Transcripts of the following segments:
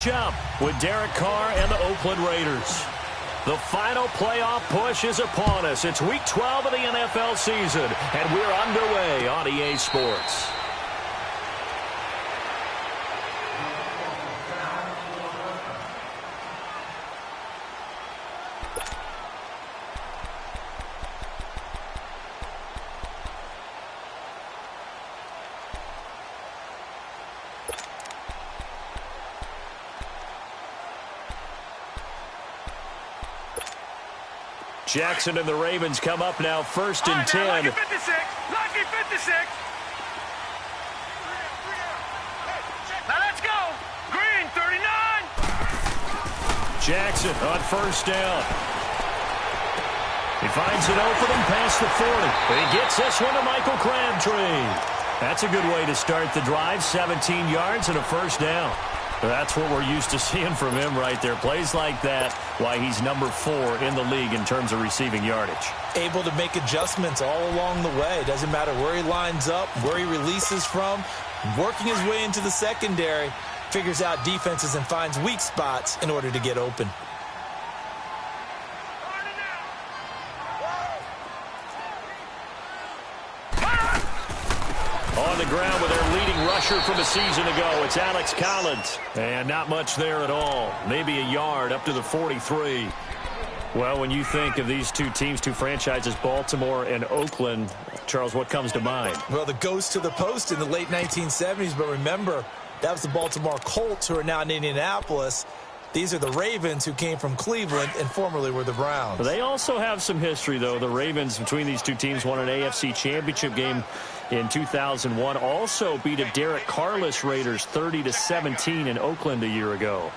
Jump with Derek Carr and the Oakland Raiders. The final playoff push is upon us. It's Week 12 of the NFL season, and we're underway on EA Sports. Jackson and the Ravens come up now, 1st and 10. Lucky 56. Lucky 56. Now let's go. Green 39. Jackson on 1st down. He finds it open and past the 40. But he gets this one to Michael Crabtree. That's a good way to start the drive. 17 yards and a 1st down. That's what we're used to seeing from him right there. Plays like that, why he's number 4 in the league in terms of receiving yardage. Able to make adjustments all along the way. Doesn't matter where he lines up, where he releases from. Working his way into the secondary, figures out defenses and finds weak spots in order to get open. On the ground with their leading rusher from a season ago, it's Alex Collins. And not much there at all. Maybe a yard up to the 43. Well, when you think of these two teams, two franchises, Baltimore and Oakland, Charles, what comes to mind? Well, the ghost to the post in the late 1970s, but remember, that was the Baltimore Colts, who are now in Indianapolis. These are the Ravens, who came from Cleveland and formerly were the Browns. They also have some history, though. The Ravens, between these two teams, won an AFC championship game in 2001. Also beat a Derek Carrless Raiders 30-17 in Oakland a year ago.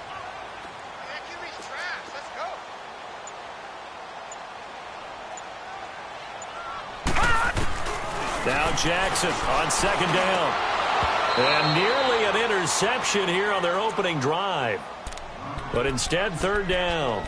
Now Jackson on 2nd down. And nearly an interception here on their opening drive. But instead, 3rd down.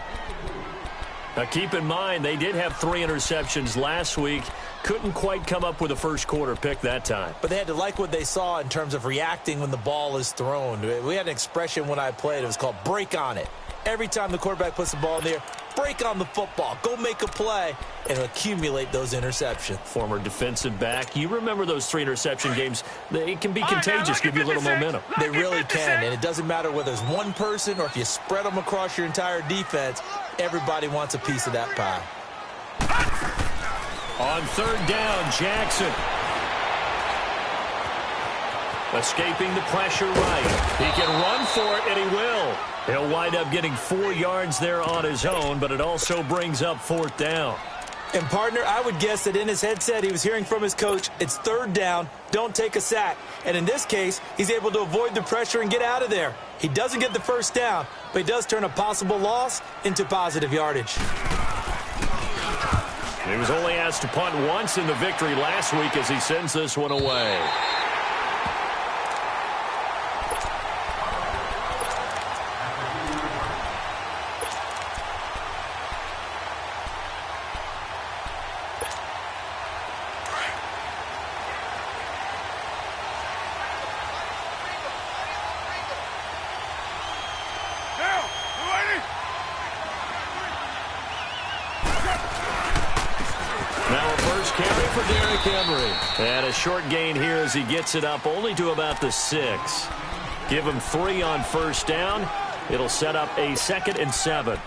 Now keep in mind, they did have 3 interceptions last week. Couldn't quite come up with a first quarter pick that time. But they had to like what they saw in terms of reacting when the ball is thrown. We had an expression when I played. It was called break on it. Every time the quarterback puts the ball in the air, break on the football. Go make a play and accumulate those interceptions. Former defensive back. You remember those 3 interception games. They can be contagious, give you a little momentum. They really can, and it doesn't matter whether it's one person or if you spread them across your entire defense. Everybody wants a piece of that pie. On 3rd down, Jackson. Escaping the pressure right. He can run for it, and he will. He'll wind up getting 4 yards there on his own, but it also brings up 4th down. And, partner, I would guess that in his headset he was hearing from his coach, it's 3rd down, don't take a sack. And in this case, he's able to avoid the pressure and get out of there. He doesn't get the 1st down, but he does turn a possible loss into positive yardage. He was only asked to punt once in the victory last week as he sends this one away. And a short gain here as he gets it up only to about the 6. Give him 3 on 1st down. It'll set up a 2nd and 7.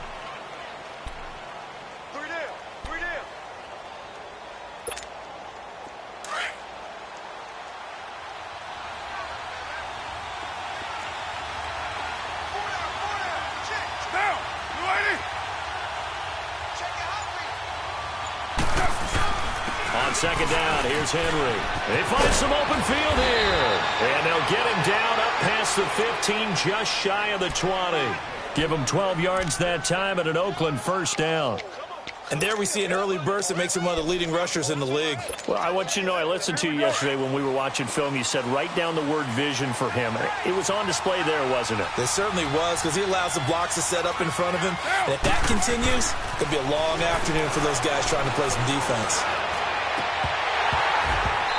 On 2nd down, here's Henry. They find some open field here. And they'll get him down up past the 15, just shy of the 20. Give him 12 yards that time and an Oakland 1st down. And there we see an early burst that makes him one of the leading rushers in the league. Well, I want you to know, I listened to you yesterday when we were watching film. You said write down the word vision for him. It was on display there, wasn't it? It certainly was, because he allows the blocks to set up in front of him. And if that continues, it could be a long afternoon for those guys trying to play some defense.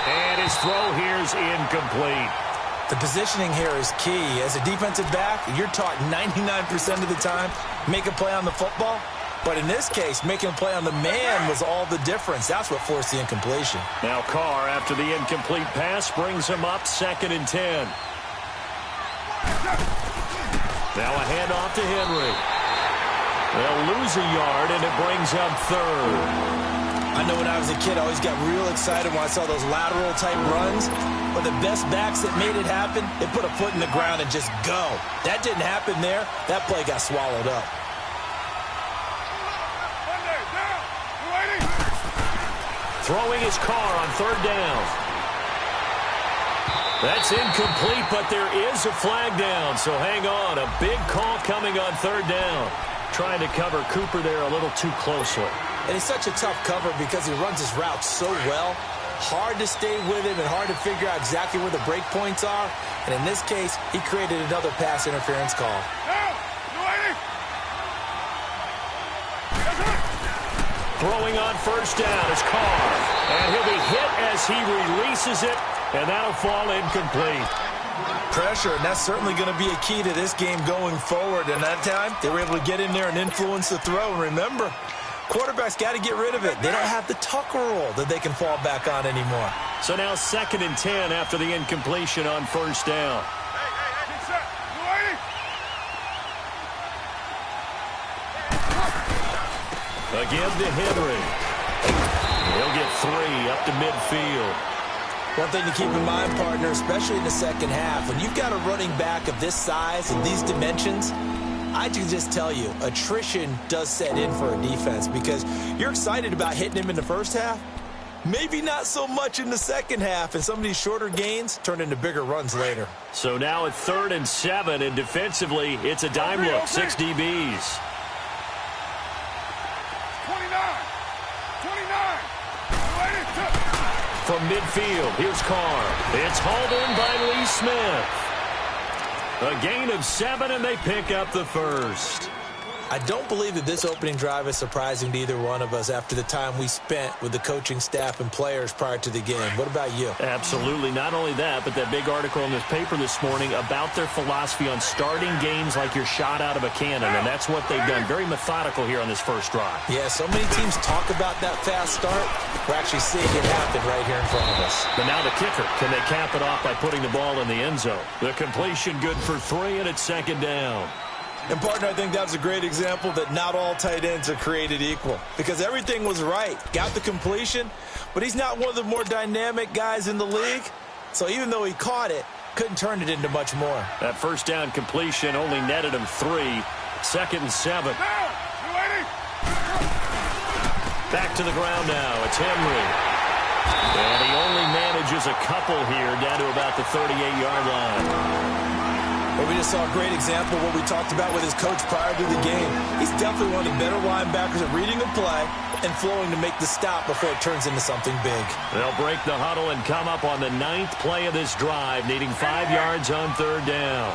And his throw here's incomplete. The positioning here is key. As a defensive back, you're taught 99% of the time, make a play on the football. But in this case, making a play on the man was all the difference. That's what forced the incompletion. Now Carr, after the incomplete pass, brings him up 2nd and 10. Now a handoff to Henry. They'll lose a yard, and it brings up 3rd. I know when I was a kid, I always got real excited when I saw those lateral-type runs. But the best backs that made it happen, they put a foot in the ground and just go. That didn't happen there. That play got swallowed up. Throwing his Carr on 3rd down. That's incomplete, but there is a flag down, so hang on. A big call coming on 3rd down. Trying to cover Cooper there a little too closely. And it's such a tough cover because he runs his route so well. Hard to stay with him and hard to figure out exactly where the break points are. And in this case, he created another pass interference call. Throwing on 1st down is Carr. And he'll be hit as he releases it, and that'll fall incomplete. Pressure, and that's certainly going to be a key to this game going forward. And that time, they were able to get in there and influence the throw. And remember, quarterbacks got to get rid of it. They don't have the Tucker rule that they can fall back on anymore. So now 2nd and 10 after the incompletion on 1st down. Again to Henry. He'll get 3 up to midfield. One thing to keep in mind, partner, especially in the second half, when you've got a running back of this size and these dimensions, I can just tell you, attrition does set in for a defense because you're excited about hitting him in the first half. Maybe not so much in the second half, and some of these shorter gains turn into bigger runs later. So now at 3rd and 7, and defensively, it's a dime look, 6 DBs. 29. From midfield, here's Carr. It's hauled in by Lee Smith. A gain of 7, and they pick up the 1st. I don't believe that this opening drive is surprising to either one of us after the time we spent with the coaching staff and players prior to the game. What about you? Absolutely. Not only that, but that big article in this paper this morning about their philosophy on starting games like you're shot out of a cannon, and that's what they've done. Very methodical here on this first drive. Yeah, so many teams talk about that fast start. We're actually seeing it happen right here in front of us. But now the kicker. Can they cap it off by putting the ball in the end zone? The completion good for 3, and it's 2nd down. And, partner, I think that was a great example that not all tight ends are created equal because everything was right. Got the completion, but he's not one of the more dynamic guys in the league. So even though he caught it, couldn't turn it into much more. That 1st down completion only netted him 3. 2nd and 7. Back to the ground now. It's Henry. And he only manages a couple here down to about the 38-yard line. Well, we just saw a great example of what we talked about with his coach prior to the game. He's definitely one of the better linebackers at reading a play and flowing to make the stop before it turns into something big. They'll break the huddle and come up on the 9th play of this drive, needing 5 yards on 3rd down.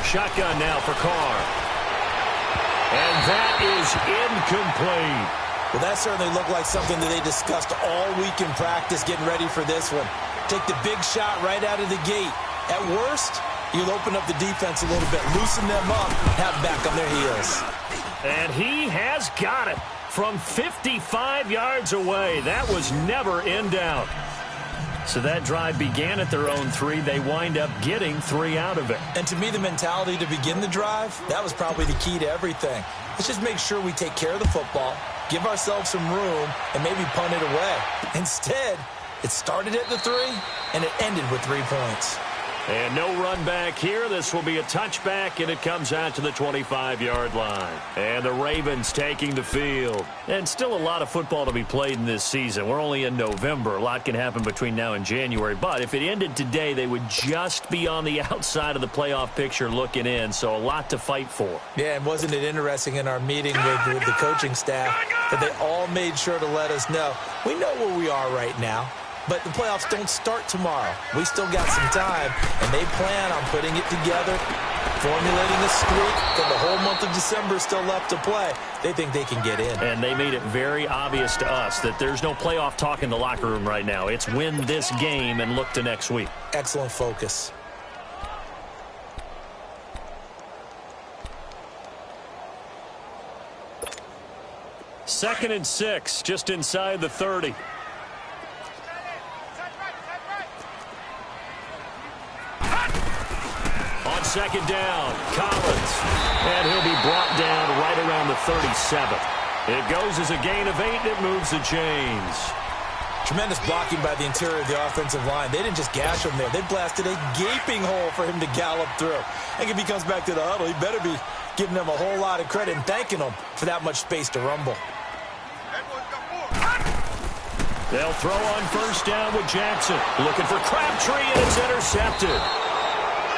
Shotgun now for Carr. And that is incomplete. Well, that certainly looked like something that they discussed all week in practice getting ready for this one. Take the big shot right out of the gate. At worst, you'll open up the defense a little bit, loosen them up, have them back on their heels. And he has got it from 55 yards away. That was never in doubt. So that drive began at their own 3. They wind up getting 3 out of it. And to me, the mentality to begin the drive, that was probably the key to everything. Let's just make sure we take care of the football, give ourselves some room, and maybe punt it away. Instead, it started at the 3, and it ended with 3 points. And no run back here. This will be a touchback, and it comes out to the 25-yard line. And the Ravens taking the field. And still a lot of football to be played in this season. We're only in November. A lot can happen between now and January. But if it ended today, they would just be on the outside of the playoff picture looking in. So a lot to fight for. Yeah, and wasn't it interesting in our meeting with the coaching staff that they all made sure to let us know, we know where we are right now. But the playoffs don't start tomorrow. We still got some time, and they plan on putting it together Formulating a streak, and the whole month of December is still left to play. They think they can get in. And they made it very obvious to us that there's no playoff talk in the locker room right now. It's win this game and look to next week. Excellent focus. Second and 6, just inside the 30. On second down, Collins. And he'll be brought down right around the 37. It goes as a gain of 8, and it moves the chains. Tremendous blocking by the interior of the offensive line. They didn't just gash him there. They blasted a gaping hole for him to gallop through. I think if he comes back to the huddle, he better be giving them a whole lot of credit and thanking them for that much space to rumble. They'll throw on first down with Jackson. Looking for Crabtree, and it's intercepted.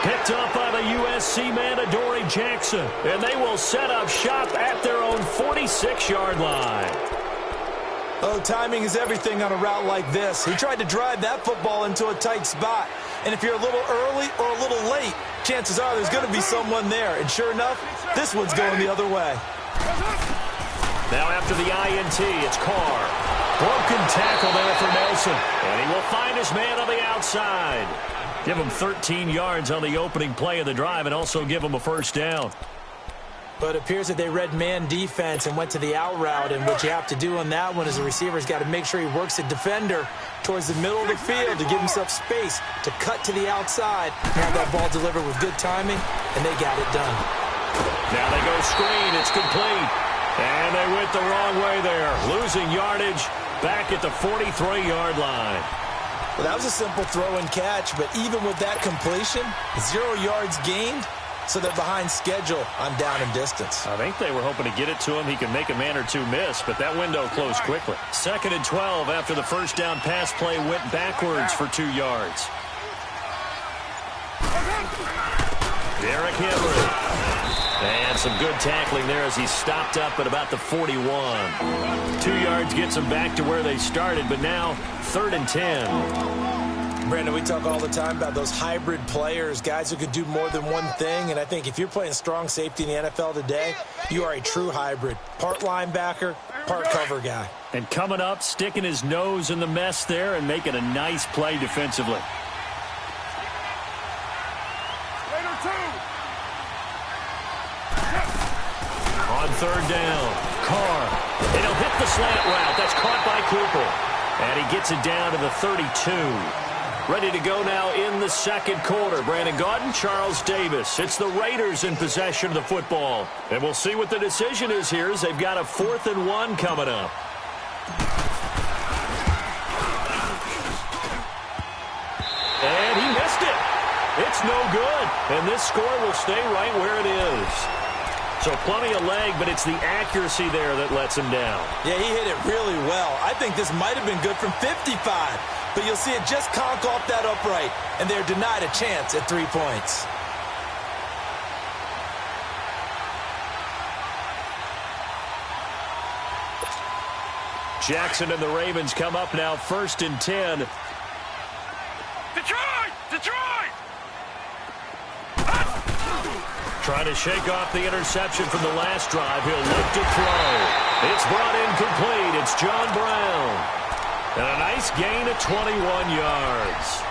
Picked up by the USC man, Adoree Jackson. And they will set up shop at their own 46-yard line. Oh, timing is everything on a route like this. He tried to drive that football into a tight spot. And if you're a little early or a little late, chances are there's going to be someone there. And sure enough, this one's going the other way. Now after the INT, it's Carr. Broken tackle there for Nelson. And he will find his man on the outside. Give him 13 yards on the opening play of the drive and also give him a first down. But it appears that they read man defense and went to the out route. And what you have to do on that one is the receiver's got to make sure he works the defender towards the middle of the field to give himself space to cut to the outside and have that ball delivered with good timing, and they got it done. Now they go screen. It's complete. And they went the wrong way there. Losing yardage back at the 43-yard line. Well, that was a simple throw and catch, but even with that completion, 0 yards gained, so they're behind schedule on down and distance. I think they were hoping to get it to him. He could make a man or two miss, but that window closed quickly. Second and 12 after the first down pass play went backwards for 2 yards. Derrick Henry. And some good tackling there as he stopped up at about the 41. 2 yards gets them back to where they started, but now 3rd and 10. Brandon, we talk all the time about those hybrid players, guys who could do more than one thing. And I think if you're playing strong safety in the NFL today, you are a true hybrid. Part linebacker, part cover guy. And coming up, sticking his nose in the mess there and making a nice play defensively. On third down, Carr. And he'll hit the slant route. That's caught by Cooper. And he gets it down to the 32. Ready to go now in the second quarter. Brandon Gaudin, Charles Davis. It's the Raiders in possession of the football. And we'll see what the decision is here as they've got a 4th and 1 coming up. And he missed it. It's no good. And this score will stay right where it is. So plenty of leg, but it's the accuracy there that lets him down. Yeah, he hit it really well. I think this might have been good from 55. But you'll see it just conk off that upright, and they're denied a chance at 3 points. Jackson and the Ravens come up now 1st and 10. Detroit! Detroit! Trying to shake off the interception from the last drive. He'll look to throw. It's brought in complete. It's John Brown. And a nice gain of 21 yards.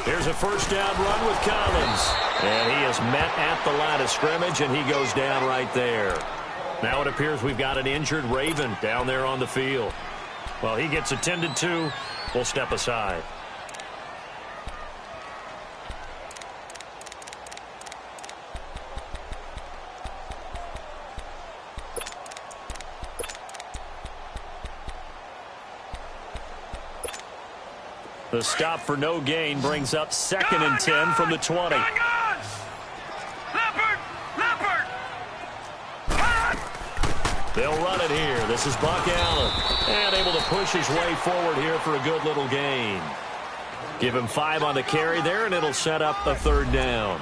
Here's a first down run with Collins. And he is met at the line of scrimmage, and he goes down right there. Now it appears we've got an injured Raven down there on the field. Well, he gets attended to. We'll step aside. The stop for no gain brings up 2nd and 10 from the 20. They'll run it here. This is Buck Allen. And able to push his way forward here for a good little gain. Give him 5 on the carry there, and it'll set up a 3rd down.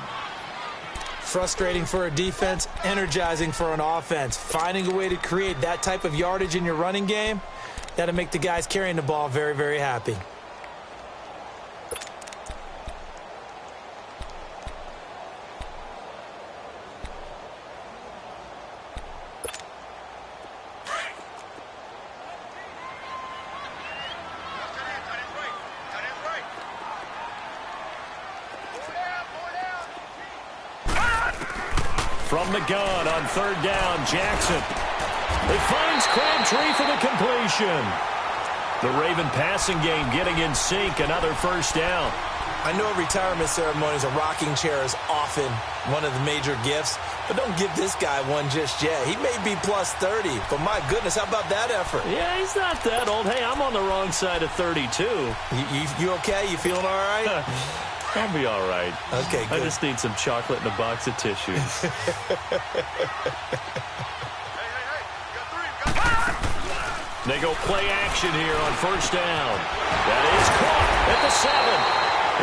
Frustrating for a defense, energizing for an offense. Finding a way to create that type of yardage in your running game, that'll make the guys carrying the ball very, very happy. From the gun on 3rd down, Jackson. It finds Crabtree for the completion. The Raven passing game getting in sync, another 1st down. I know retirement ceremonies, a rocking chair is often one of the major gifts, but don't give this guy one just yet. He may be plus 30, but my goodness, how about that effort? Yeah, he's not that old. Hey, I'm on the wrong side of 32. You okay? You feeling all right? I'll be all right. Okay, good. I just need some chocolate and a box of tissues. They go play action here on 1st down. That is caught at the 7.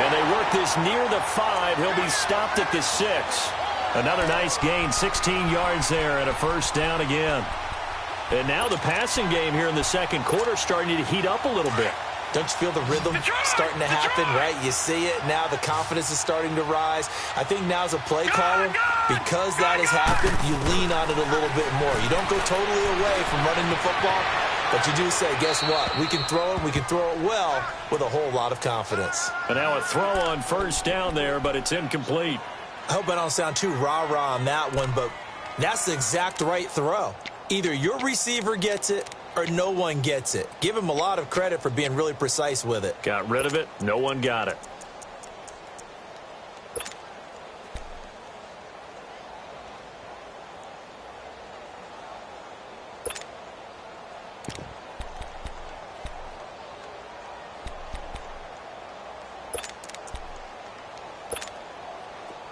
And they work this near the 5. He'll be stopped at the 6. Another nice gain, 16 yards there and a 1st down again. And now the passing game here in the 2nd quarter starting to heat up a little bit. Don't you feel the rhythm starting to happen, right? You see it. Now the confidence is starting to rise. I think now as a play caller, because that has happened, you lean on it a little bit more. You don't go totally away from running the football, but you do say, guess what? We can throw it. We can throw it well with a whole lot of confidence. And now a throw on 1st down there, but it's incomplete. I hope I don't sound too rah-rah on that one, but that's the exact right throw. Either your receiver gets it or no one gets it. Give him a lot of credit for being really precise with it. Got rid of it. No one got it.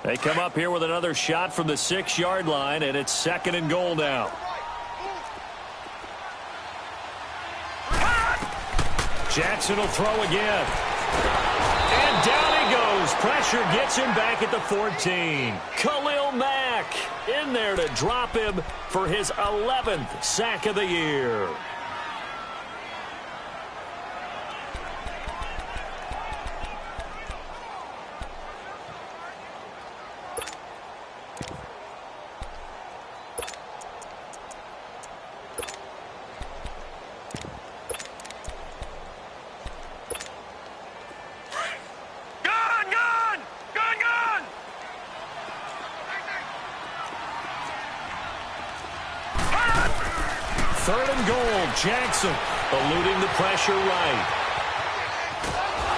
They come up here with another shot from the 6-yard line, and it's 2nd and goal now. Jackson will throw again. And down he goes. Pressure gets him back at the 14. Khalil Mack in there to drop him for his 11th sack of the year. Jackson eluding the pressure right.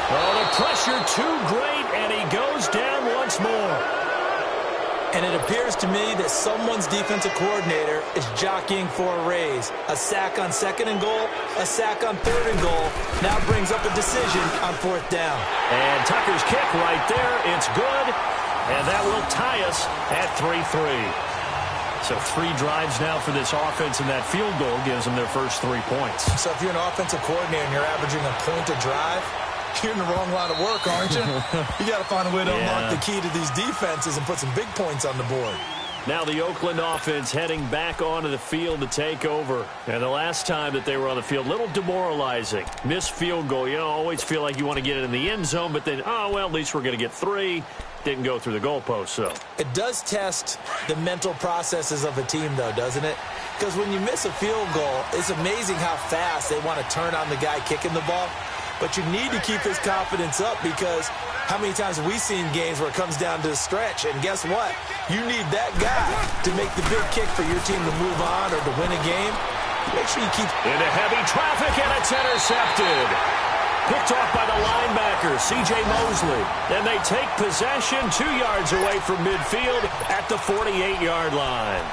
Oh, the pressure too great, and he goes down once more. And it appears to me that someone's defensive coordinator is jockeying for a raise. A sack on 2nd and goal, a sack on 3rd and goal. Now brings up a decision on 4th down. And Tucker's kick right there. It's good, and that will tie us at 3-3. So 3 drives now for this offense, and that field goal gives them their first 3 points. So if you're an offensive coordinator and you're averaging a point a drive, you're in the wrong line of work, aren't you? You got to find a way to unlock the key to these defenses and put some big points on the board. Now the Oakland offense heading back onto the field to take over. And the last time that they were on the field, a little demoralizing. Missed field goal. You know, always feel like you want to get it in the end zone, but then, oh, well, at least we're going to get 3. Didn't go through the goalpost, so. It does test the mental processes of a team, though, doesn't it? Because when you miss a field goal, it's amazing how fast they want to turn on the guy kicking the ball. But you need to keep his confidence up, because how many times have we seen games where it comes down to the stretch? And guess what? You need that guy to make the big kick for your team to move on or to win a game. Make sure you keep... Into heavy traffic, and it's intercepted. Picked off by the linebacker, C.J. Mosley. Then they take possession 2 yards away from midfield at the 48-yard line.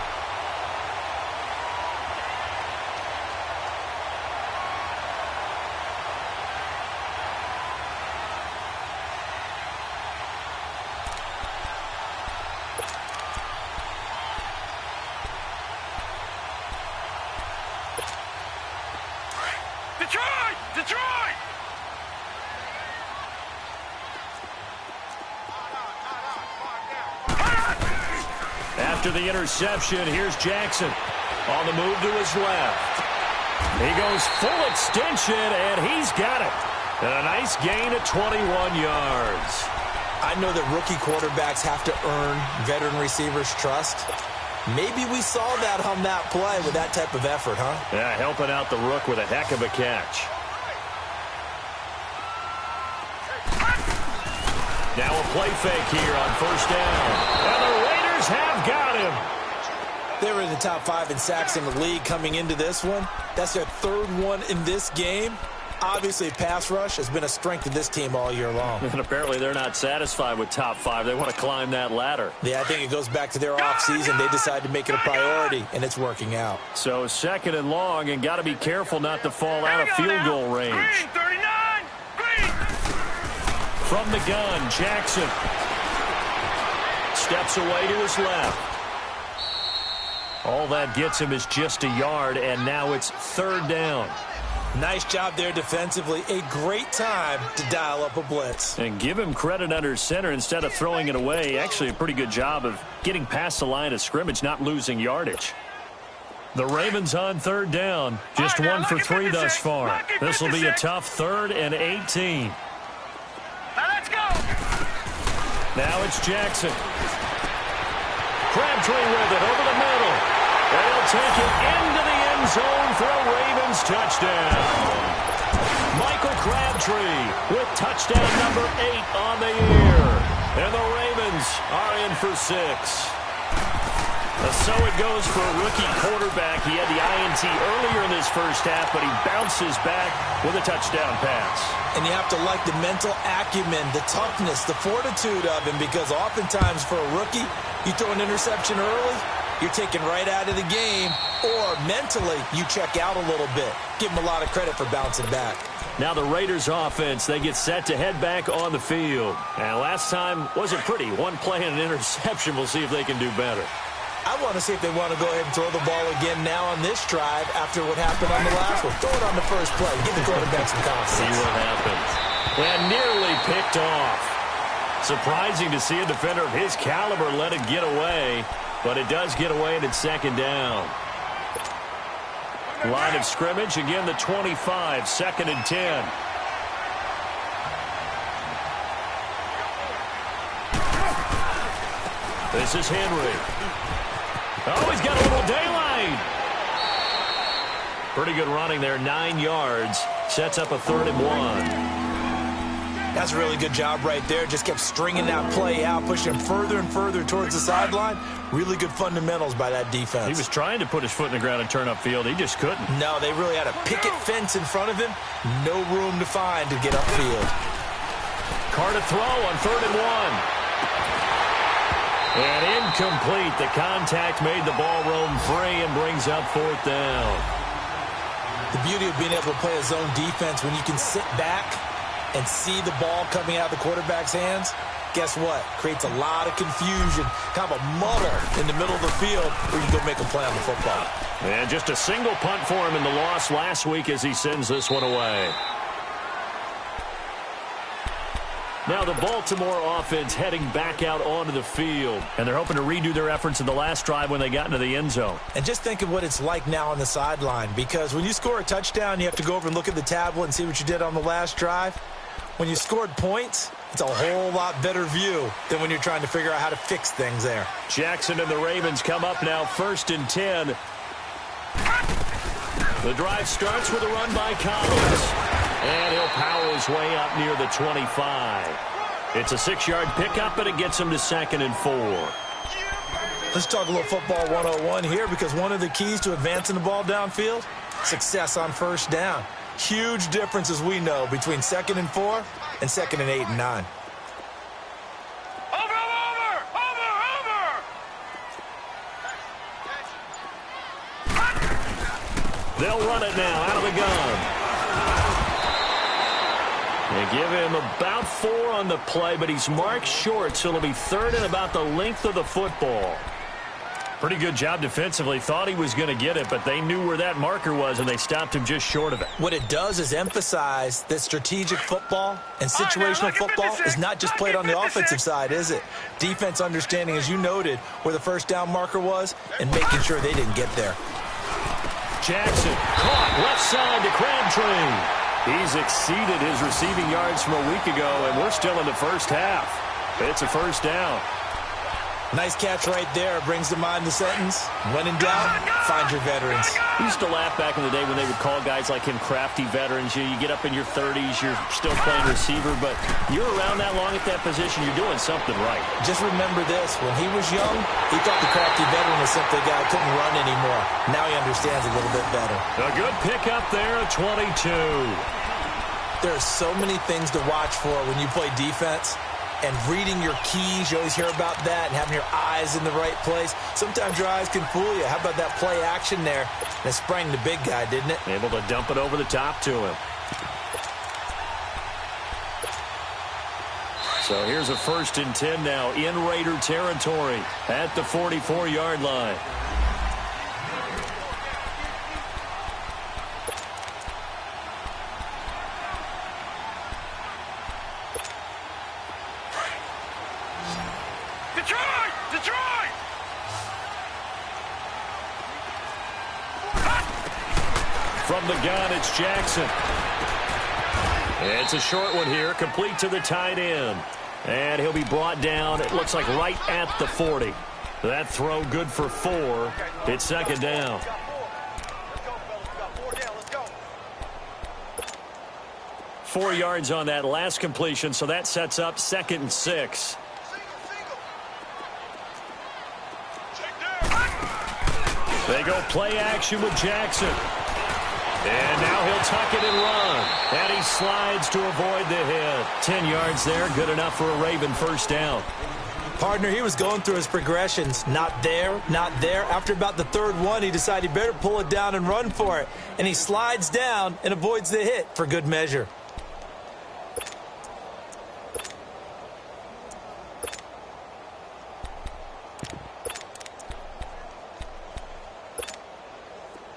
After the interception, here's Jackson on the move to his left. He goes full extension, and he's got it. And a nice gain of 21 yards. I know that rookie quarterbacks have to earn veteran receivers' trust. Maybe we saw that on that play with that type of effort, huh? Yeah, helping out the rook with a heck of a catch. Now a play fake here on first down. And the Raiders have got him. They were in the top 5 in sacks in the league coming into this one. That's their 3rd one in this game. Obviously, pass rush has been a strength of this team all year long. And apparently they're not satisfied with top 5. They want to climb that ladder. Yeah, I think it goes back to their offseason. They decided to make it a priority, and it's working out. So 2nd and long, and got to be careful not to fall out of field goal range. Green, 39. Green. From the gun, Jackson steps away to his left. All that gets him is just a yard, and now it's 3rd down. Nice job there defensively. A great time to dial up a blitz. And give him credit under center instead of throwing it away. Actually, a pretty good job of getting past the line of scrimmage, not losing yardage. The Ravens on 3rd down. Just 1 for 3 thus far. This will be a tough 3rd and 18. Now let's go. Now it's Jackson. Crabtree with it over the middle. They'll take it into the end zone for a Ravens touchdown. Michael Crabtree with touchdown number 8 on the year. And the Ravens are in for 6. So it goes for a rookie quarterback. He had the INT earlier in this first half, but he bounces back with a touchdown pass. And you have to like the mental acumen, the toughness, the fortitude of him, because oftentimes for a rookie, you throw an interception early, you're taken right out of the game, or mentally you check out a little bit. Give him a lot of credit for bouncing back. Now the Raiders offense, they get set to head back on the field. And last time wasn't pretty. 1 play and an interception. We'll see if they can do better. I want to see if they want to go ahead and throw the ball again now on this drive after what happened on the last one. Throw it on the first play. Give the quarterback some confidence. See what happens. And nearly picked off. Surprising to see a defender of his caliber let it get away, but it does get away and it's 2nd down. Line of scrimmage, again the 25, 2nd and 10. This is Henry. Oh, he's got a little daylight. Pretty good running there, 9 yards. Sets up a 3rd and 1. That's a really good job right there. Just kept stringing that play out, pushing him further and further towards the sideline. Really good fundamentals by that defense. He was trying to put his foot in the ground and turn upfield. He just couldn't. No, they really had a picket fence in front of him. No room to find to get upfield. Carr to throw on 3rd and 1. And incomplete. The contact made the ball roam free and brings up 4th down. The beauty of being able to play a zone defense when you can sit back and see the ball coming out of the quarterback's hands, guess what? Creates a lot of confusion, kind of a muddle in the middle of the field where you can go make a play on the football. And just a single punt for him in the loss last week as he sends this one away. Now the Baltimore offense heading back out onto the field. And they're hoping to redo their efforts in the last drive when they got into the end zone. And just think of what it's like now on the sideline, because when you score a touchdown, you have to go over and look at the tablet and see what you did on the last drive. When you scored points, it's a whole lot better view than when you're trying to figure out how to fix things there. Jackson and the Ravens come up now 1st and 10. The drive starts with a run by Collins. And he'll power his way up near the 25. It's a 6-yard pickup, and it gets him to 2nd and 4. Let's talk a little football 101 here, because one of the keys to advancing the ball downfield, success on 1st down. Huge difference, as we know, between 2nd and 4 and 2nd and 8 and 9. They'll run it now out of the gun. They give him about 4 on the play, but he's marked short, so it'll be 3rd and about the length of the football. Pretty good job defensively. Thought he was going to get it, but they knew where that marker was, and they stopped him just short of it. What it does is emphasize that strategic football and situational football is not just played on the offensive side, is it? Defense understanding, as you noted, where the first down marker was and making sure they didn't get there. Jackson caught left side to Crabtree. He's exceeded his receiving yards from a week ago, and we're still in the first half. It's a first down. Nice catch right there. Brings to mind the sentence, when in doubt, find your veterans. We used to laugh back in the day when they would call guys like him crafty veterans. You get up in your 30s, you're still playing receiver, but you're around that long at that position, you're doing something right. Just remember this. When he was young, he thought the crafty veteran was simply a guy who couldn't run anymore. Now he understands a little bit better. A good pickup there at 22. There are so many things to watch for when you play defense. And reading your keys, you always hear about that, and having your eyes in the right place. Sometimes your eyes can fool you. How about that play action there? And it sprang the big guy, didn't it? Able to dump it over the top to him. So here's a 1st and 10 now in Raider territory at the 44-yard line. From the gun, it's Jackson. It's a short one here, complete to the tight end. And he'll be brought down, it looks like right at the 40. That throw good for 4. It's 2nd down. Four yards on that last completion, so that sets up 2nd and 6. They go play action with Jackson. And now he'll tuck it and run. And he slides to avoid the hit. 10 yards there, good enough for a Raven 1st down. Partner, he was going through his progressions. Not there, not there. After about the 3rd one, he decided he better pull it down and run for it. And he slides down and avoids the hit for good measure.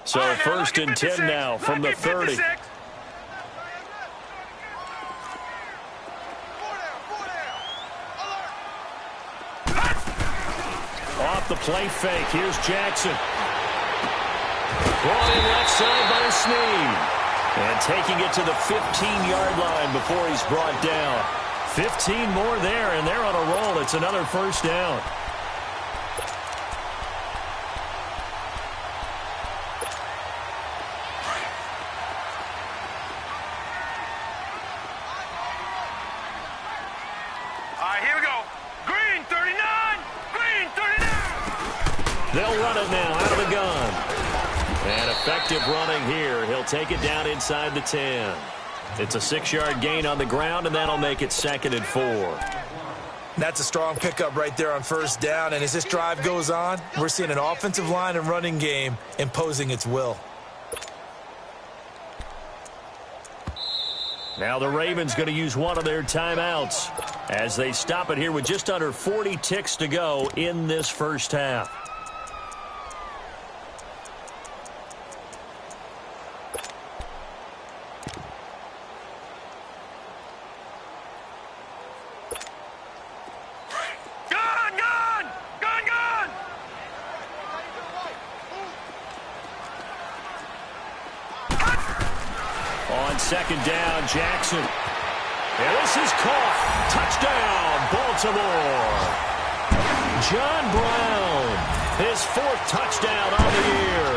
So 1st and 10 now from the 30. Off the play fake, here's Jackson. Brought in left side by Snead. And taking it to the 15-yard line before he's brought down. 15 more there, and they're on a roll. It's another 1st down. They'll run it now out of the gun. And effective running here. He'll take it down inside the 10. It's a 6-yard gain on the ground, and that'll make it 2nd and 4. That's a strong pickup right there on 1st down. And as this drive goes on, we're seeing an offensive line and running game imposing its will. Now the Ravens going to use one of their timeouts as they stop it here with just under 40 ticks to go in this 1st half. On 2nd down, Jackson. And this is caught. Touchdown, Baltimore. John Brown, his 4th touchdown on the year.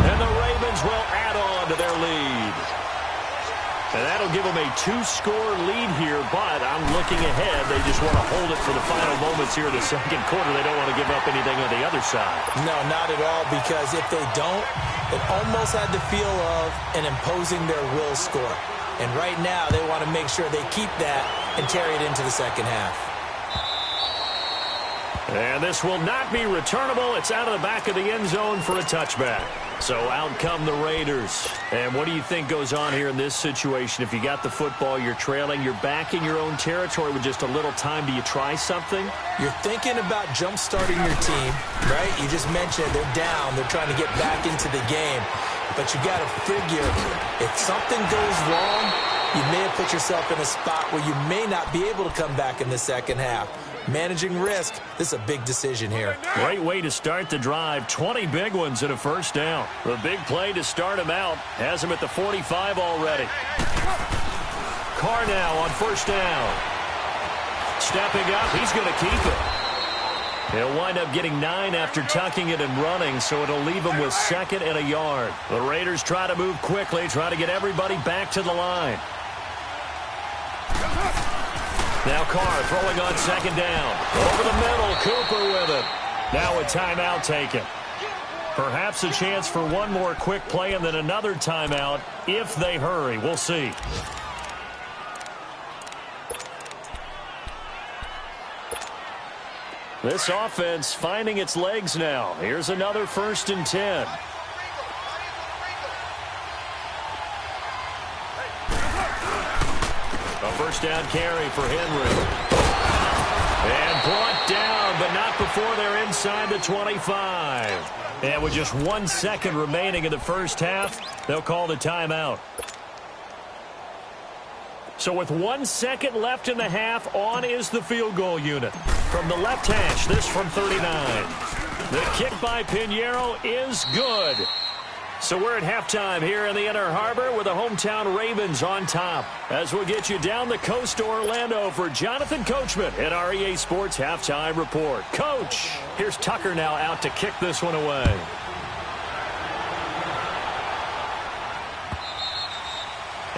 And the Ravens will add on to their lead. And that'll give them a 2-score lead here, but I'm looking ahead. They just want to hold it for the final moments here in the 2nd quarter. They don't want to give up anything on the other side. No, not at all, because if they don't, it almost had the feel of an imposing their will score. And right now, they want to make sure they keep that and carry it into the 2nd half. And this will not be returnable. It's out of the back of the end zone for a touchback. So out come the Raiders. And what do you think goes on here in this situation? If you got the football, you're trailing, you're back in your own territory with just a little time. Do you try something? You're thinking about jump-starting your team, right? You just mentioned they're down. They're trying to get back into the game. But you got to figure if something goes wrong, you may have put yourself in a spot where you may not be able to come back in the second half. Managing risk, this is a big decision here. Great way to start the drive. 20 big ones and a first down. The big play to start him out. Has him at the 45 already. Carr now on first down. Stepping up, he's going to keep it. He'll wind up getting 9 after tucking it and running, so it'll leave him with second and a yard. The Raiders try to move quickly, try to get everybody back to the line. Now Carr throwing on second down. Over the middle, Cooper with it. Now a timeout taken. Perhaps a chance for one more quick play and then another timeout if they hurry. We'll see. This offense finding its legs now. Here's another 1st and 10. A first down carry for Henry. And brought down, but not before they're inside the 25. And with just 1 second remaining in the first half, they'll call the timeout. So with 1 second left in the half, on is the field goal unit. From the left hash, this from 39. The kick by Pinheiro is good. So we're at halftime here in the Inner Harbor with the hometown Ravens on top. As we'll get you down the coast to Orlando for Jonathan Coachman at our EA Sports Halftime Report. Coach, here's Tucker now out to kick this one away.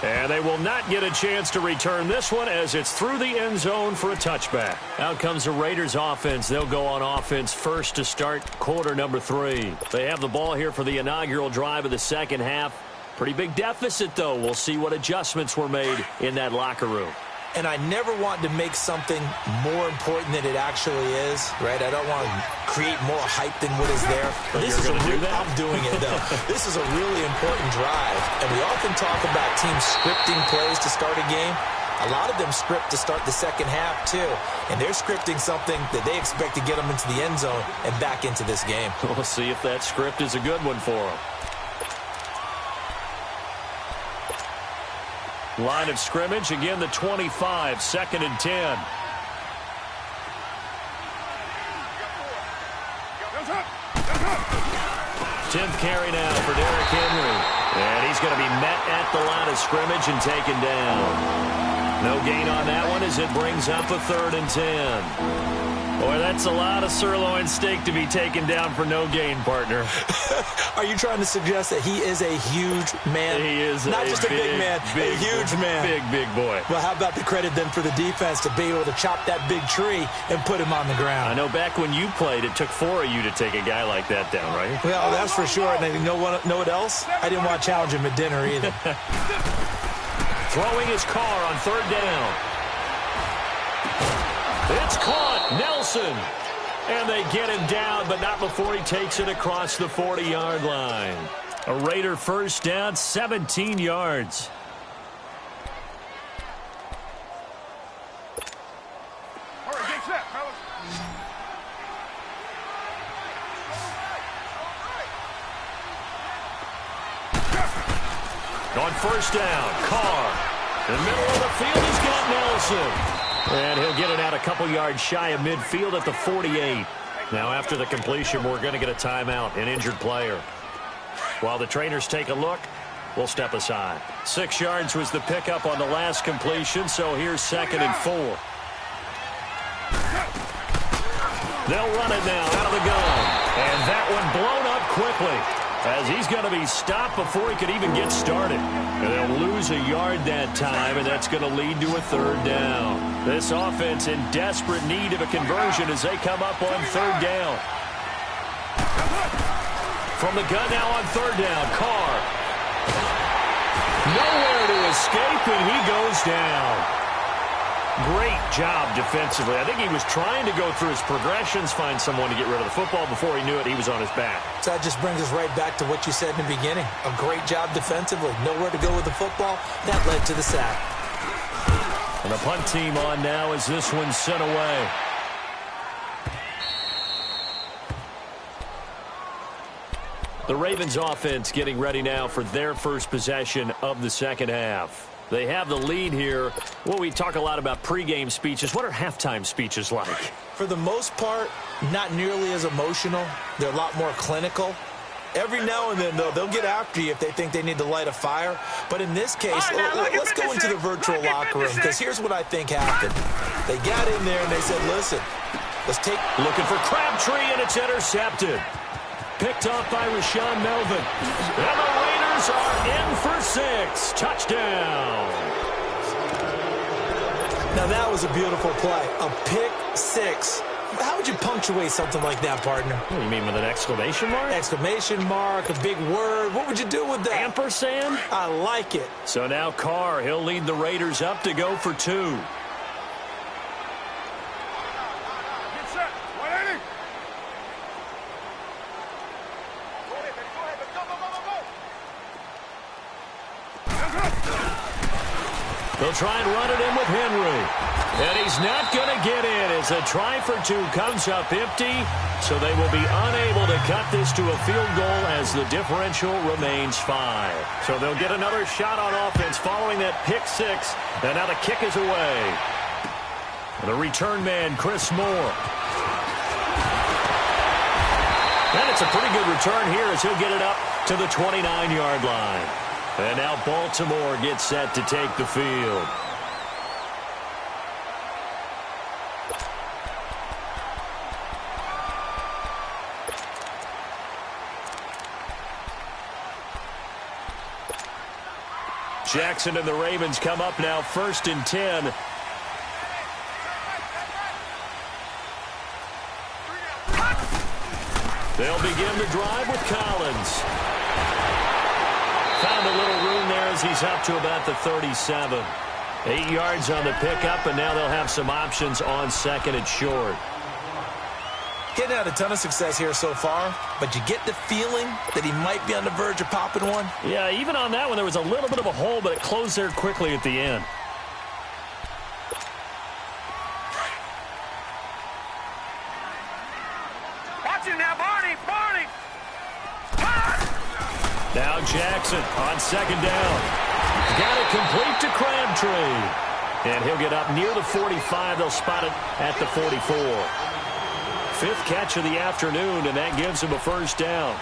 And they will not get a chance to return this one as it's through the end zone for a touchback. Out comes the Raiders offense. They'll go on offense first to start quarter number 3. They have the ball here for the inaugural drive of the second half. Pretty big deficit, though. We'll see what adjustments were made in that locker room. And I never want to make something more important than it actually is, right? I don't want to create more hype than what is there. But this is I'm doing it, though. This is a really important drive. And we often talk about teams scripting plays to start a game. A lot of them script to start the second half, too. And they're scripting something that they expect to get them into the end zone and back into this game. We'll see if that script is a good one for them. Line of scrimmage, again the 25, 2nd and 10. Tenth carry now for Derrick Henry. And he's going to be met at the line of scrimmage and taken down. No gain on that one as it brings up a 3rd and 10. Boy, that's a lot of sirloin steak to be taken down for no gain, partner. Are you trying to suggest that he is a huge man? He is not just a big man, a huge man. Big boy. Well, how about the credit then for the defense to be able to chop that big tree and put him on the ground? I know back when you played, it took 4 of you to take a guy like that down, right? Well, that's for sure. And you know what else? I didn't want to challenge him at dinner either. Throwing his car on 3rd down. It's caught. Nelson. And they get him down, but not before he takes it across the 40-yard line. A Raider first down, 17 yards. All right, get set, fellas. On first down, Carr. In the middle of the field, he's got Nelson. And he'll get it out a couple yards shy of midfield at the 48. Now after the completion, we're going to get a timeout, an injured player. While the trainers take a look, we'll step aside. 6 yards was the pickup on the last completion, so here's 2nd and 4. They'll run it now out of the gun. And that one blown up quickly as he's going to be stopped before he could even get started. And they'll lose a yard that time, and that's going to lead to a 3rd down. This offense in desperate need of a conversion as they come up on 3rd down. From the gun now on 3rd down, Carr. Nowhere to escape, and he goes down. Great job defensively. I think he was trying to go through his progressions, find someone to get rid of the football. Before he knew it, he was on his back. So that just brings us right back to what you said in the beginning. A great job defensively. Nowhere to go with the football. That led to the sack. And the punt team on now as this one's sent away. The Ravens offense getting ready now for their first possession of the second half. They have the lead here. Well, we talk a lot about pregame speeches. What are halftime speeches like? For the most part, not nearly as emotional. They're a lot more clinical. Every now and then, though, they'll get after you if they think they need to light a fire. But in this case, let's go into the virtual locker room, because here's what I think happened. They got in there and they said, listen, let's take... Looking for Crabtree, and it's intercepted. Picked off by Rashawn Melvin. And the Raiders are in for 6. Touchdown. Now, that was a beautiful play. A pick 6. How would you punctuate something like that, partner? What do you mean, with an exclamation mark? Exclamation mark, a big word. What would you do with that? Ampersand? I like it. So now Carr, he'll lead the Raiders up to go for 2. Get set. 180. Go ahead, baby. Go ahead, baby. Go, go, go, go, go. They'll try and run it in with Henry. And he's not going to get in as a try for 2 comes up empty. So they will be unable to cut this to a field goal as the differential remains 5. So they'll get another shot on offense following that pick 6. And now the kick is away. The return man, Chris Moore. And it's a pretty good return here as he'll get it up to the 29-yard line. And now Baltimore gets set to take the field. Jackson and the Ravens come up now 1st and 10. They'll begin the drive with Collins. Found a little room there as he's up to about the 37. 8 yards on the pickup, and now they'll have some options on 2nd and short. Getting had a ton of success here so far, but you get the feeling that he might be on the verge of popping one. Yeah, even on that one, there was a little bit of a hole, but it closed there quickly at the end. Watch it now, Barney. Barney. Now Jackson on 2nd down. Got it complete to Crabtree. And he'll get up near the 45. They'll spot it at the 44. 5th catch of the afternoon, and that gives him a 1st down.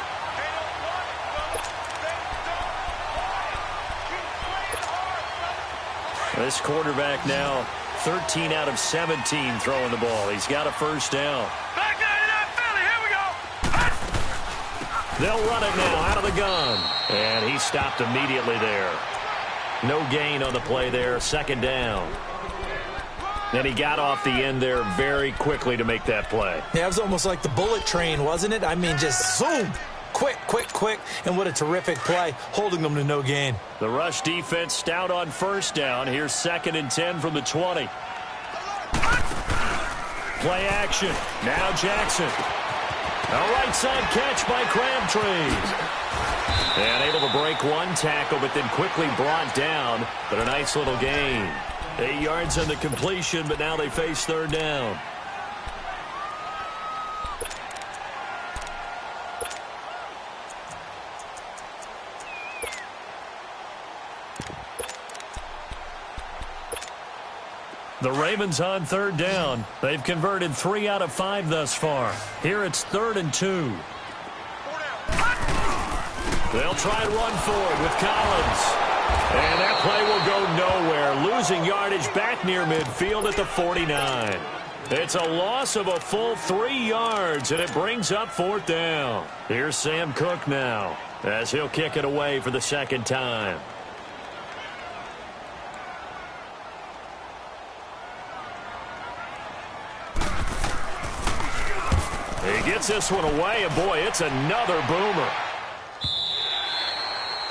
This quarterback now 13 out of 17 throwing the ball. He's got a 1st down. Back out of that Philly. Here we go. They'll run it now out of the gun. And he stopped immediately there. No gain on the play there. 2nd down. And he got off the end there very quickly to make that play. Yeah, it was almost like the bullet train, wasn't it? I mean, just zoom. Quick, quick, quick. And what a terrific play, holding them to no gain. The rush defense stout on 1st down. Here's 2nd and 10 from the 20. Play action. Now Jackson. A right side catch by Crabtree. And able to break one tackle, but then quickly brought down. But a nice little gain. 8 yards on the completion, but now they face 3rd down. The Ravens on 3rd down. They've converted 3 out of 5 thus far. Here it's 3rd and 2. They'll try and run forward with Collins. And that play will go nowhere. Losing yardage back near midfield at the 49. It's a loss of a full 3 yards, and it brings up 4th down. Here's Sam Cook now as he'll kick it away for the 2nd time. He gets this one away, and boy, it's another boomer.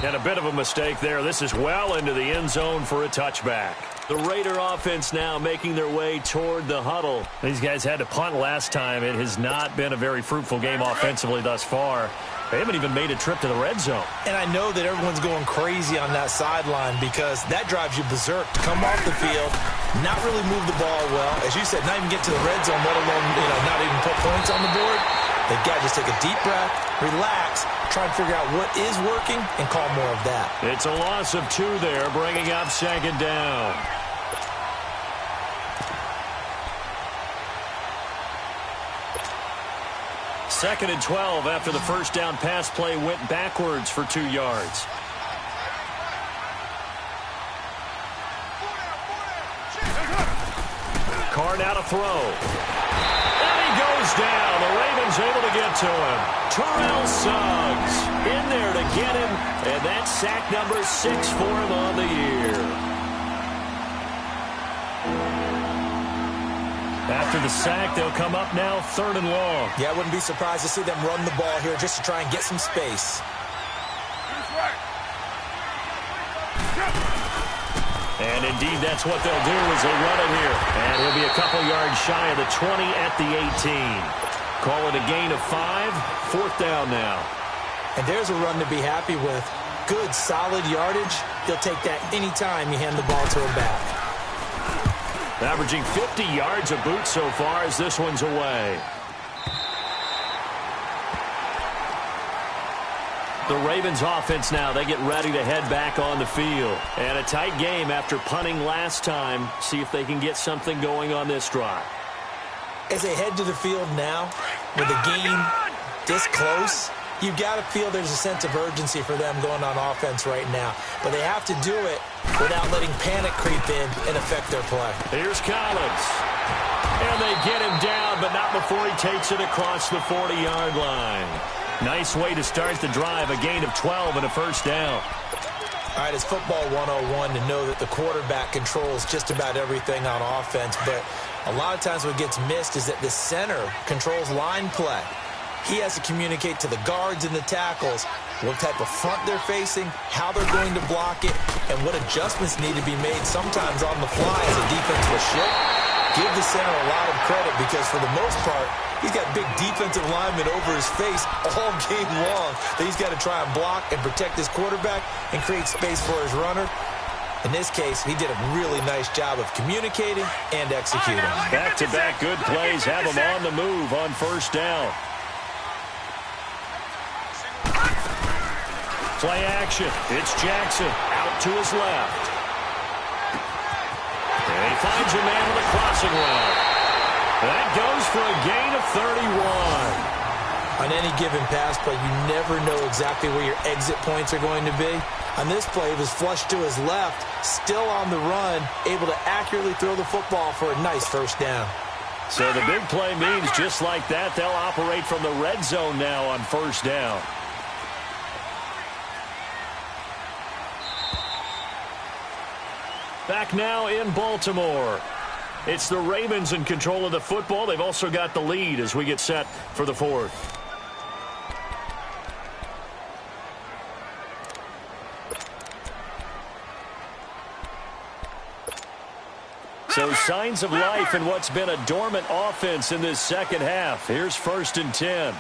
And a bit of a mistake there. This is well into the end zone for a touchback. The Raider offense now making their way toward the huddle. These guys had to punt last time. It has not been a very fruitful game offensively thus far. They haven't even made a trip to the red zone. And I know that everyone's going crazy on that sideline because that drives you berserk to come off the field, not really move the ball well. As you said, not even get to the red zone, let alone not even put points on the board. They've got to just take a deep breath, relax, try and figure out what is working, and call more of that. It's a loss of 2 there, bringing up second down. Second and 12 after the first down pass play went backwards for 2 yards. Carr now to throw. And he goes down. The Ravens able to get to him. Terrell Suggs in there to get him. And that's sack number 6 for him on the year. After the sack, they'll come up now 3rd and long. Yeah, I wouldn't be surprised to see them run the ball here just to try and get some space. And indeed, that's what they'll do as they run it here. And he'll be a couple yards shy of the 20 at the 18. Call it a gain of 5. 4th down now. And there's a run to be happy with. Good, solid yardage. He'll take that anytime you hand the ball to him back. Averaging 50 yards a boot so far as this one's away. The Ravens offense now, they get ready to head back on the field. And a tight game after punting last time. See if they can get something going on this drive. As they head to the field now, with the game this close, you've got to feel there's a sense of urgency for them going on offense right now. But they have to do it without letting panic creep in and affect their play. Here's Collins. And they get him down, but not before he takes it across the 40-yard line. Nice way to start the drive, a gain of 12 and a first down. All right, it's football 101 to know that the quarterback controls just about everything on offense, but a lot of times what gets missed is that the center controls line play. He has to communicate to the guards and the tackles what type of front they're facing, how they're going to block it, and what adjustments need to be made sometimes on the fly as a defense will shift. Give the center a lot of credit because for the most part, he's got big defensive linemen over his face all game long that he's got to try and block and protect his quarterback and create space for his runner. In this case, he did a really nice job of communicating and executing. Back-to-back good plays have him on the move on first down. Play action. It's Jackson out to his left. And he finds a man with a crossing route. That goes for a gain of 31. On any given pass play, you never know exactly where your exit points are going to be. On this play, it was flushed to his left, still on the run, able to accurately throw the football for a nice first down. So the big play means just like that, they'll operate from the red zone now on first down. Back now in Baltimore. It's the Ravens in control of the football. They've also got the lead as we get set for the 4th. So signs of life in what's been a dormant offense in this second half. Here's 1st and 10.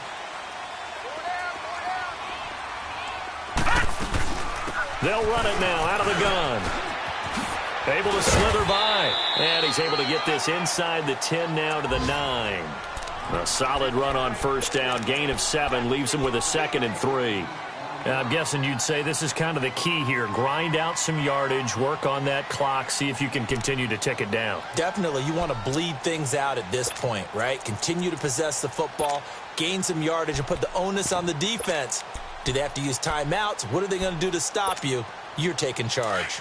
They'll run it now out of the gun. Able to slither by. And he's able to get this inside the 10 now to the 9. A solid run on first down. Gain of 7 leaves him with a 2nd and 3. I'm guessing you'd say this is kind of the key here. Grind out some yardage, work on that clock, see if you can continue to tick it down. Definitely. You want to bleed things out at this point, right? Continue to possess the football, gain some yardage, and put the onus on the defense. Do they have to use timeouts? What are they going to do to stop you? You're taking charge.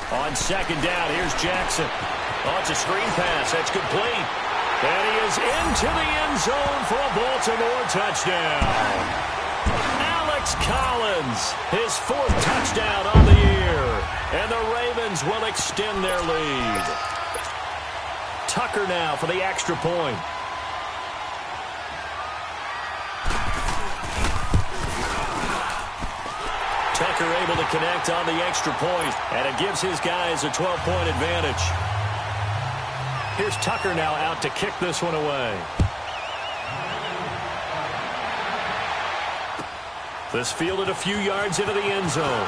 On second down, here's Jackson. Oh, it's a screen pass. That's complete. And he is into the end zone for a Baltimore touchdown. Alex Collins, his 4th touchdown on the year. And the Ravens will extend their lead. Tucker now for the extra point. Tucker able to connect on the extra point, and it gives his guys a 12-point advantage. Here's Tucker now out to kick this one away. This fielded a few yards into the end zone.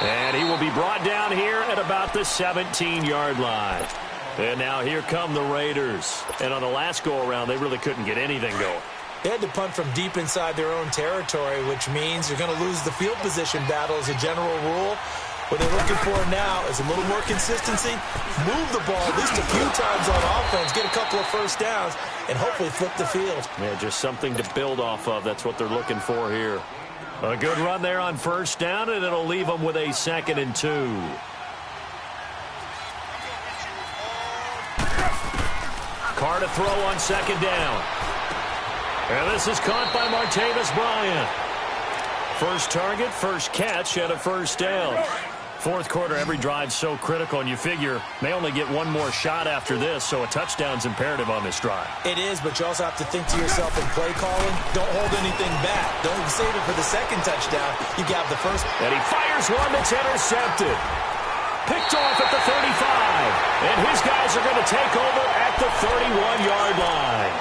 And he will be brought down here at about the 17-yard line. And now here come the Raiders. And on the last go-around, they really couldn't get anything going. They had to punt from deep inside their own territory, which means you're going to lose the field position battle as a general rule. What they're looking for now is a little more consistency, move the ball at least a few times on offense, get a couple of first downs, and hopefully flip the field. Yeah, just something to build off of. That's what they're looking for here. A good run there on first down, and it'll leave them with a 2nd and 2. Carr to throw on 2nd down. And this is caught by Martavis Bryant. First target, first catch, and a first down. Fourth quarter, every drive's so critical, and you figure they only get one more shot after this, so a touchdown's imperative on this drive. It is, but you also have to think to yourself in play calling, don't hold anything back. Don't save it for the second touchdown. You got the first. And he fires one that's intercepted. Picked off at the 35. And his guys are going to take over at the 31-yard line.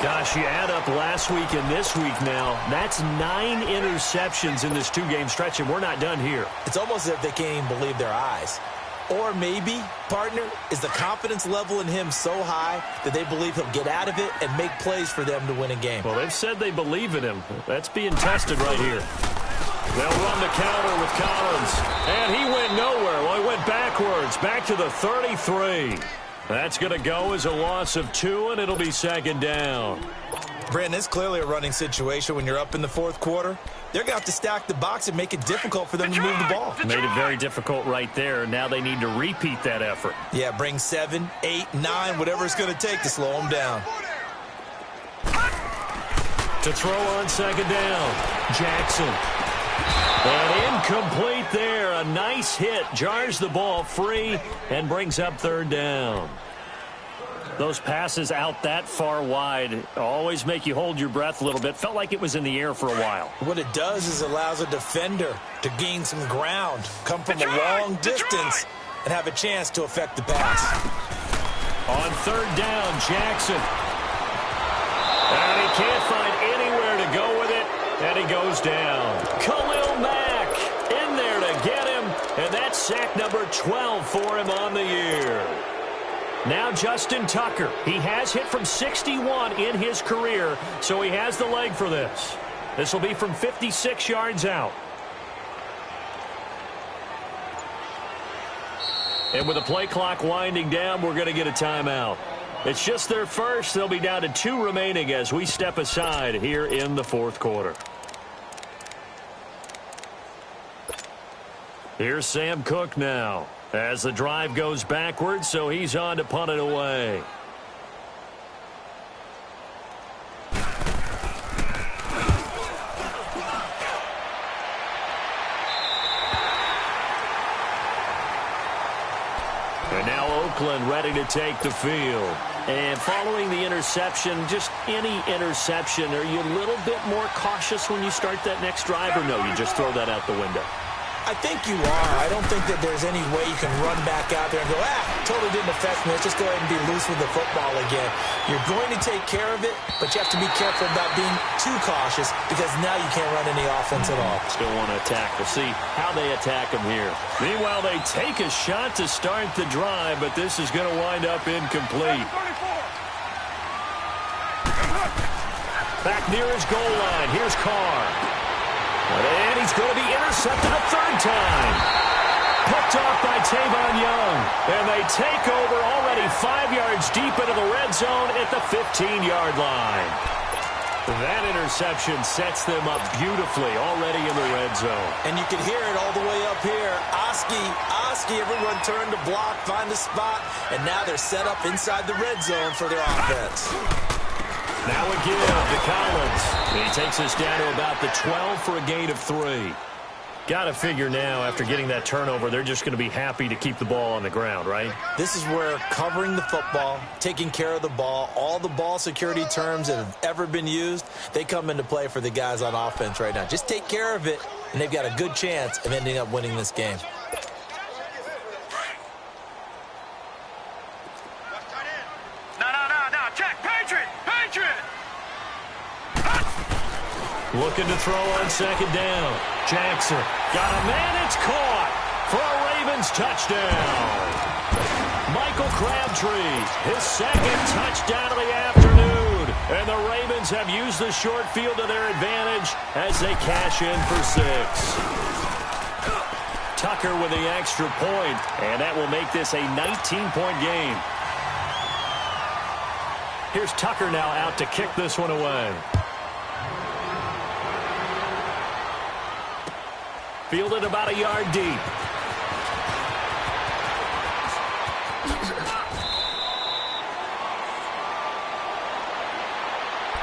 Gosh, you add up last week and this week now, that's 9 interceptions in this 2-game stretch, and we're not done here. It's almost as if they can't even believe their eyes. Or maybe, partner, is the confidence level in him so high that they believe he'll get out of it and make plays for them to win a game. Well, they've said they believe in him. That's being tested right here. They'll run the counter with Collins. And he went nowhere. Well, he went backwards, back to the 33. That's going to go as a loss of 2, and it'll be 2nd down. Brandon, it's clearly a running situation when you're up in the fourth quarter. They're going to have to stack the box and make it difficult for them to move the ball. Made it very difficult right there. Now they need to repeat that effort. Yeah, bring 7, 8, 9, whatever it's going to take to slow them down. To throw on 2nd down, Jackson. And incomplete there. A nice hit. Jars the ball free and brings up 3rd down. Those passes out that far wide always make you hold your breath a little bit. Felt like it was in the air for a while. What it does is allows a defender to gain some ground, come from a long distance, and have a chance to affect the pass. On 3rd down, Jackson. And he can't find anywhere to go with it, and he goes down. Khalil Mack in there to get him, and that's sack number 12 for him on the year. Now Justin Tucker. He has hit from 61 in his career, so he has the leg for this. This will be from 56 yards out. And with the play clock winding down, we're going to get a timeout. It's just their first. They'll be down to 2 remaining as we step aside here in the fourth quarter. Here's Sam Cook now as the drive goes backwards, so he's on to punt it away. And now Oakland ready to take the field. And following the interception, just any interception, are you a little bit more cautious when you start that next drive, or no, you just throw that out the window? I think you are. I don't think that there's any way you can run back out there and go, totally didn't affect me. Let's just go ahead and be loose with the football again. You're going to take care of it, but you have to be careful about being too cautious because now you can't run any offense at all. Still want to attack. We'll see how they attack them here. Meanwhile, they take a shot to start the drive, but this is going to wind up incomplete. Back near his goal line. Here's Carr. And he's going to be intercepted a 3rd time. Picked off by Tavon Young. And they take over already 5 yards deep into the red zone at the 15-yard line. That interception sets them up beautifully already in the red zone. And you can hear it all the way up here. Oski, everyone turned to block, find a spot, and now they're set up inside the red zone for their offense. Now again to Collins. He takes us down to about the 12 for a gain of 3. Got to figure now, after getting that turnover, they're just going to be happy to keep the ball on the ground, right? This is where covering the football, taking care of the ball, all the ball security terms that have ever been used, they come into play for the guys on offense right now. Just take care of it, and they've got a good chance of ending up winning this game. No. Check. Patriot. Looking to throw on second down. Jackson got a man. It's caught for a Ravens touchdown. Michael Crabtree, his second touchdown of the afternoon. And the Ravens have used the short field to their advantage as they cash in for 6. Tucker with the extra point, and that will make this a 19-point game. Here's Tucker now out to kick this one away. Fielded about a yard deep.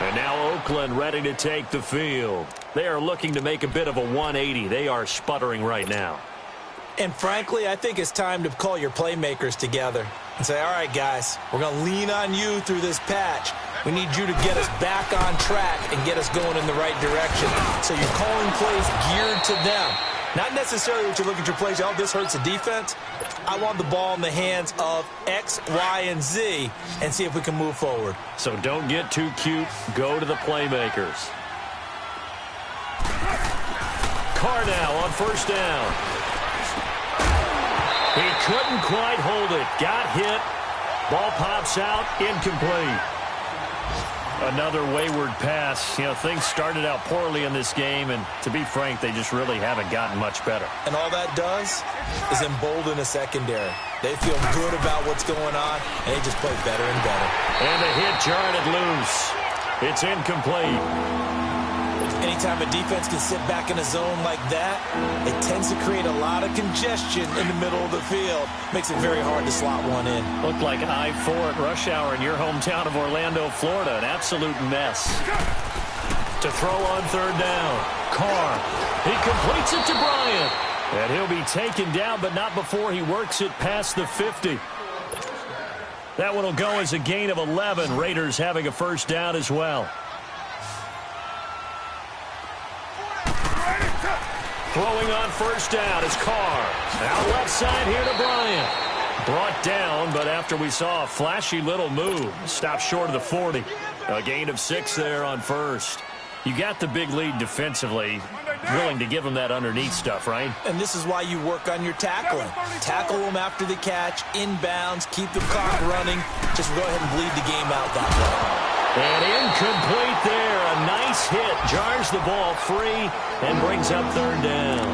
And now Oakland ready to take the field. They are looking to make a bit of a 180. They are sputtering right now. And frankly, I think it's time to call your playmakers together and say, all right, guys, we're going to lean on you through this patch. We need you to get us back on track and get us going in the right direction. So you're calling plays geared to them. Not necessarily that you look at your plays, oh, this hurts the defense. I want the ball in the hands of X, Y, and Z and see if we can move forward. So don't get too cute. Go to the playmakers. Carr now on first down. He couldn't quite hold it. Got hit. Ball pops out. Incomplete. Another wayward pass. You know, things started out poorly in this game, and to be frank, they just really haven't gotten much better. And all that does is embolden the secondary. They feel good about what's going on, and they just play better and better. And the hit jarred it loose. It's incomplete. Anytime a defense can sit back in a zone like that, it tends to create a lot of congestion in the middle of the field. Makes it very hard to slot one in. Looked like I-4 at rush hour in your hometown of Orlando, Florida. An absolute mess. To throw on third down. Carr. He completes it to Bryant. And he'll be taken down, but not before he works it past the 50. That one will go as a gain of 11. Raiders having a first down as well. Throwing on first down is Carr. Out left side here to Bryant. Brought down, but after we saw a flashy little move, stopped short of the 40. A gain of 6 there on first. You got the big lead defensively. Willing to give them that underneath stuff, right? And this is why you work on your tackling. Tackle them after the catch, inbounds, keep the clock running. Just go ahead and bleed the game out that way. And incomplete there. A nice hit. Jars the ball free and brings up third down.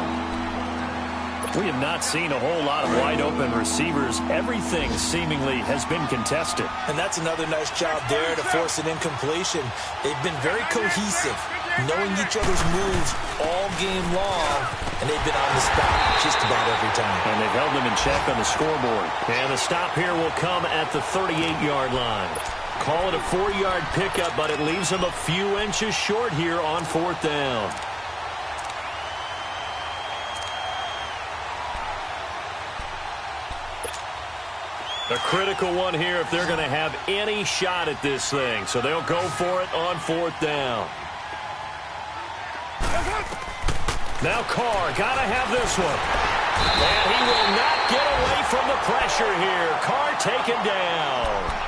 We have not seen a whole lot of wide-open receivers. Everything seemingly has been contested. And that's another nice job there to force an incompletion. They've been very cohesive, knowing each other's moves all game long, and they've been on the spot just about every time. And they've held them in check on the scoreboard. And the stop here will come at the 38-yard line. Call it a 4-yard pickup, but it leaves them a few inches short here on fourth down. A critical one here if they're going to have any shot at this thing. So they'll go for it on fourth down. Now Carr, got to have this one. And he will not get away from the pressure here. Carr taken down.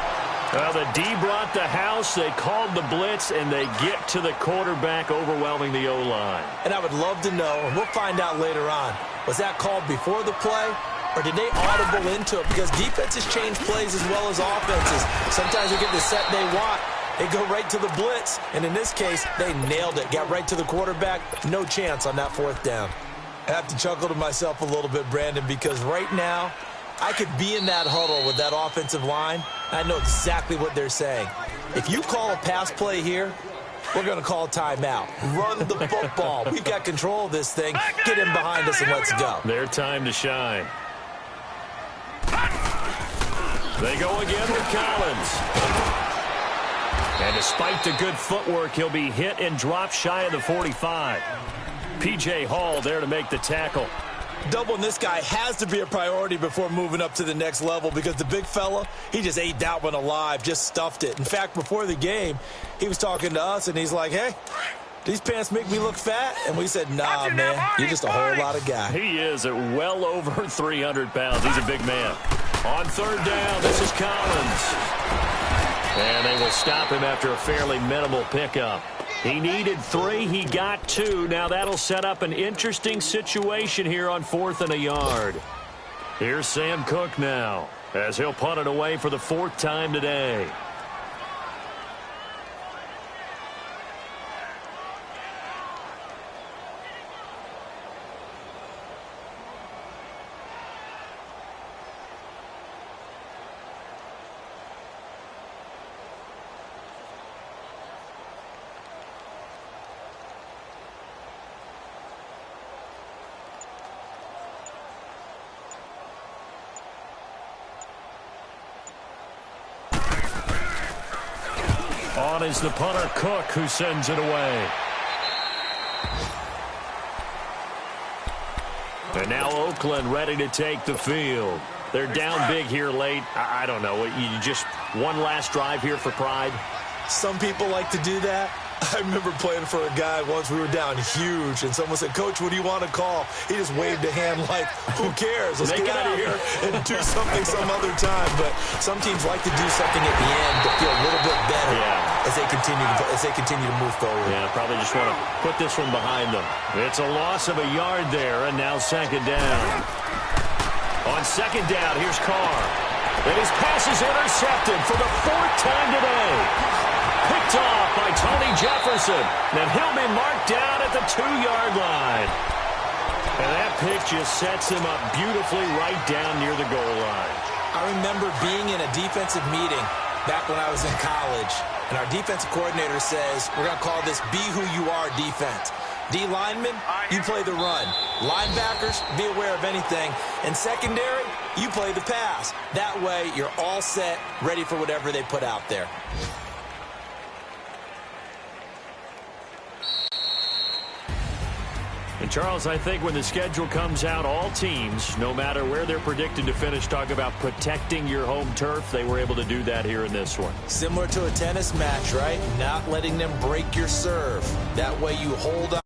Well, the D brought the house. They called the blitz, and they get to the quarterback, overwhelming the O-line. And I would love to know, and we'll find out later on, was that called before the play? Or did they audible into it? Because defenses change plays as well as offenses. Sometimes they get the set they want. They go right to the blitz. And in this case, they nailed it. Got right to the quarterback. No chance on that fourth down. I have to chuckle to myself a little bit, Brandon, because right now, I could be in that huddle with that offensive line. I know exactly what they're saying. If you call a pass play here, we're going to call a timeout. Run the football. We've got control of this thing. Get in behind us and let's go. Their time to shine. They go again with Collins. And despite the good footwork, he'll be hit and dropped shy of the 45. P.J. Hall there to make the tackle. Doubling this guy has to be a priority before moving up to the next level because the big fella, he just ate that one alive, just stuffed it. In fact, before the game, he was talking to us, and he's like, hey, these pants make me look fat? And we said, nah, man, you're just a whole lot of guy. He is at well over 300 pounds. He's a big man. On third down, this is Collins. And they will stop him after a fairly minimal pickup. He needed 3. He got 2. Now that'll set up an interesting situation here on 4th and a yard. Here's Sam Cook now as he'll punt it away for the 4th time today. On is the punter, Cook, who sends it away. And now Oakland ready to take the field. They're down big here late. I don't know. You just one last drive here for pride? Some people like to do that. I remember playing for a guy once. We were down huge, and someone said, Coach, what do you want to call? He just waved a hand like, who cares? Let's get out of here and do something some other time. But some teams like to do something at the end to feel a little bit better as they continue to move forward. Yeah, probably just want to put this one behind them. It's a loss of a yard there, and now 2nd down. On 2nd down, here's Carr. And his pass is intercepted for the 4th time today. Picked off by Tony Jefferson. Then he'll be marked down at the 2-yard line. And that pick just sets him up beautifully right down near the goal line. I remember being in a defensive meeting back when I was in college, and our defensive coordinator says, we're going to call this Be Who You Are defense. D linemen, you play the run. Linebackers, be aware of anything. And secondary, you play the pass. That way, you're all set, ready for whatever they put out there. And, Charles, I think when the schedule comes out, all teams, no matter where they're predicted to finish, talk about protecting your home turf. They were able to do that here in this one. Similar to a tennis match, right? Not letting them break your serve. That way you hold on.